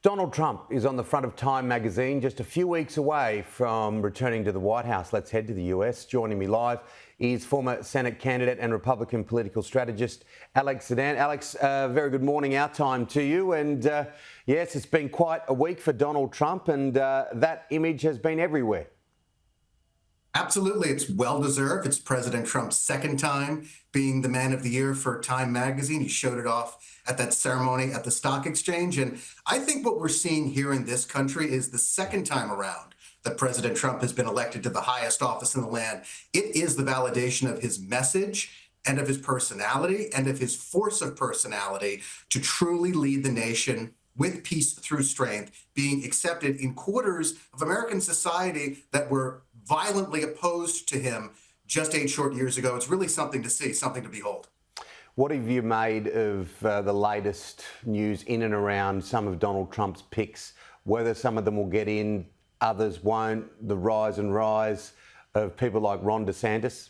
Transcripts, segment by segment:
Donald Trump is on the front of Time magazine, just a few weeks away from returning to the White House. Let's head to the US. Joining me live is former Senate candidate and Republican political strategist Alex Zdan. Alex, very good morning our time to you. And yes, it's been quite a week for Donald Trump, and that image has been everywhere. Absolutely. It's well-deserved. It's President Trump's second time being the man of the year for Time magazine. He showed it off at that ceremony at the stock exchange. And I think what we're seeing here in this country is the second time around that President Trump has been elected to the highest office in the land. It is the validation of his message and of his personality and of his force of personality to truly lead the nation with peace through strength, being accepted in quarters of American society that were violently opposed to him just 8 short years ago. It's really something to see, something to behold. What have you made of the latest news in and around some of Donald Trump's picks, whether some of them will get in, others won't, the rise of people like Ron DeSantis?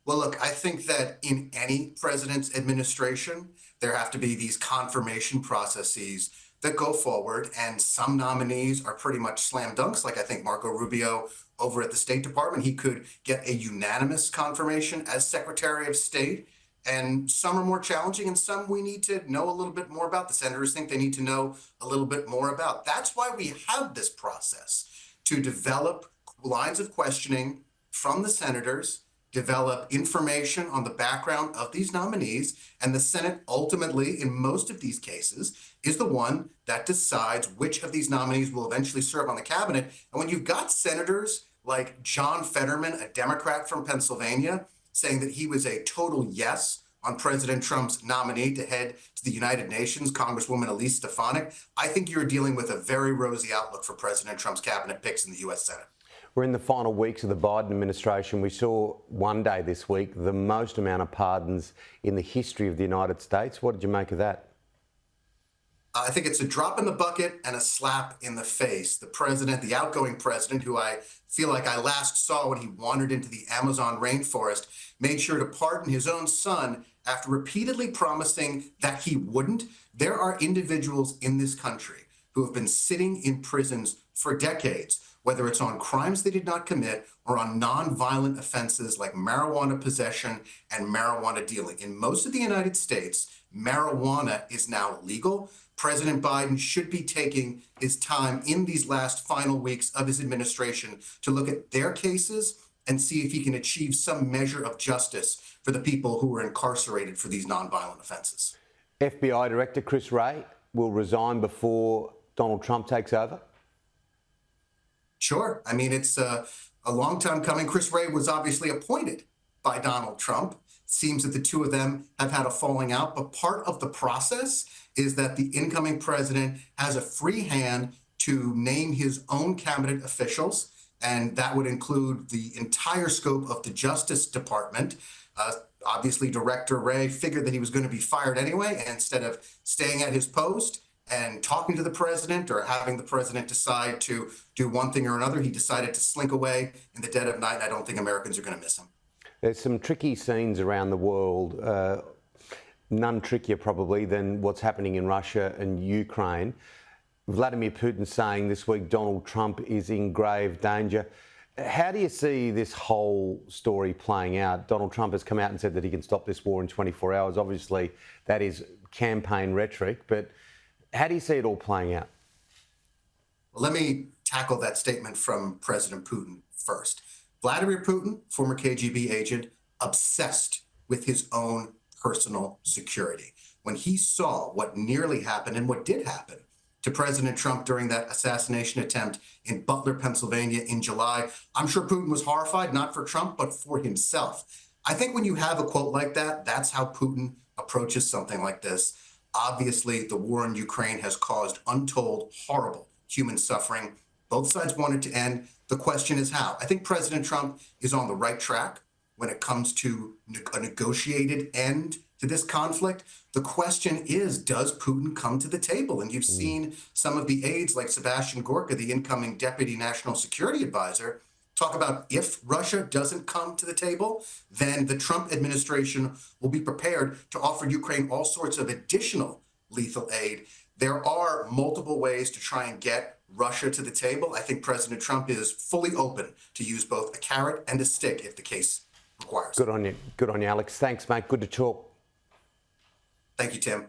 Well, look, I think that in any president's administration, there have to be these confirmation processes that go forward, and some nominees are pretty much slam dunks, like I think Marco Rubio over at the State Department. He could get a unanimous confirmation as Secretary of State, and some are more challenging, and some we need to know a little bit more about. The senators think they need to know a little bit more about. That's why we have this process, to develop lines of questioning from the senators, develop information on the background of these nominees, and the Senate ultimately, in most of these cases, is the one that decides which of these nominees will eventually serve on the cabinet. And when you've got senators like John Fetterman, a Democrat from Pennsylvania, saying that he was a total yes on President Trump's nominee to head to the United Nations, Congresswoman Elise Stefanik, I think you're dealing with a very rosy outlook for President Trump's cabinet picks in the U.S. Senate. We're in the final weeks of the Biden administration. We saw one day this week the most amount of pardons in the history of the United States. What did you make of that? I think it's a drop in the bucket and a slap in the face. The president, the outgoing president, who I feel like I last saw when he wandered into the Amazon rainforest, made sure to pardon his own son after repeatedly promising that he wouldn't. There are individuals in this country who have been sitting in prisons for decades, whether it's on crimes they did not commit or on nonviolent offenses like marijuana possession and marijuana dealing. In most of the United States, marijuana is now legal. President Biden should be taking his time in these last final weeks of his administration to look at their cases and see if he can achieve some measure of justice for the people who were incarcerated for these nonviolent offenses. FBI Director Chris Wray will resign before Donald Trump takes over? Sure. I mean, it's a long time coming. Chris Wray was obviously appointed by Donald Trump. Seems that the two of them have had a falling out, but part of the process is that the incoming president has a free hand to name his own cabinet officials, and that would include the entire scope of the Justice Department. Obviously, Director Wray figured that he was going to be fired anyway, and instead of staying at his post and talking to the president or having the president decide to do one thing or another, he decided to slink away in the dead of night, and I don't think Americans are going to miss him. There's some tricky scenes around the world, none trickier probably than what's happening in Russia and Ukraine. Vladimir Putin saying this week Donald Trump is in grave danger. How do you see this whole story playing out? Donald Trump has come out and said that he can stop this war in 24 hours. Obviously, that is campaign rhetoric, but how do you see it all playing out? Well, let me tackle that statement from President Putin first. Vladimir Putin, former KGB agent, obsessed with his own personal security. When he saw what nearly happened and what did happen to President Trump during that assassination attempt in Butler, Pennsylvania in July, I'm sure Putin was horrified, not for Trump, but for himself. I think when you have a quote like that, that's how Putin approaches something like this. Obviously, the war in Ukraine has caused untold, horrible human suffering. Both sides want it to end. The question is how. I think President Trump is on the right track when it comes to a negotiated end to this conflict. The question is, does Putin come to the table? And you've seen some of the aides like Sebastian Gorka, the incoming Deputy National Security Advisor, talk about if Russia doesn't come to the table, then the Trump administration will be prepared to offer Ukraine all sorts of additional lethal aid. There are multiple ways to try and get Russia to the table. I think President Trump is fully open to use both a carrot and a stick if the case requires. Good on you. Good on you, Alex. Thanks, mate. Good to talk. Thank you, Tim.